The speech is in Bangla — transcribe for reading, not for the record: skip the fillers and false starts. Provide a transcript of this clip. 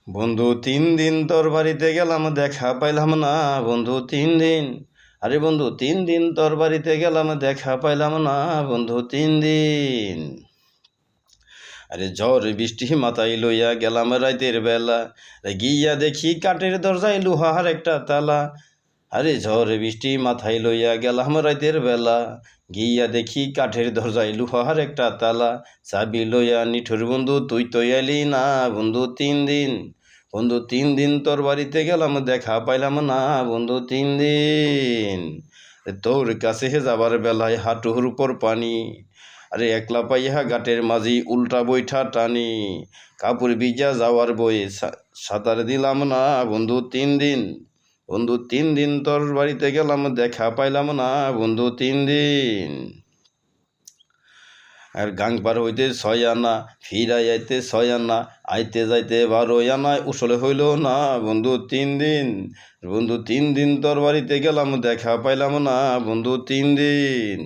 বন্ধু 3 দিন তোর বাড়িতে গেলাম, দেখা পাইলাম না। বন্ধু 3 দিন, আরে বন্ধু 3 দিন তোর বাড়িতে গেলাম, দেখা পাইলাম না। বন্ধু 3 দিন, আরে ঝড় বৃষ্টি মাথায় লইয়া গেলাম রাতের বেলা, গিয়া দেখি কাঠের দরজায় লোহার একটা তালা। আরে ঝড় বৃষ্টি মাথায় লইয়া গেলাম রাতের বেলা, গিয়া দেখি কাঠের দরজায় লোহার একটা তালা। চাবি লইয়া নিঠুর বন্ধু তুই তো এলি না। বন্ধু 3 দিন, বন্ধু 3 দিন তোর বাড়িতে গেলাম, দেখা পাইলাম না। বন্ধু 3 দিন, তোর কাছে যাবার বেলায় হাঁটুর উপর পানি। আরে একলা পাইয়া ঘাটের মাঝি উল্টা বৈঠা টানি, কাপড় ভিজা যাওয়ার বয়ে সাঁতার দিলাম না। বন্ধু 3 দিন, বন্ধু 3 দিন তোর বাড়িতে গেলাম, দেখা পাইলাম না। বন্ধু 3 দিন, আর গাং পার হইতে 6 আনা, ফিরাই আইতে 6 আনা, আইতে যাইতে 12 আনায় উসলে হইল না। বন্ধু 3 দিন, বন্ধু 3 দিন তোর বাড়িতে গেলাম, দেখা পাইলাম না। বন্ধু 3 দিন।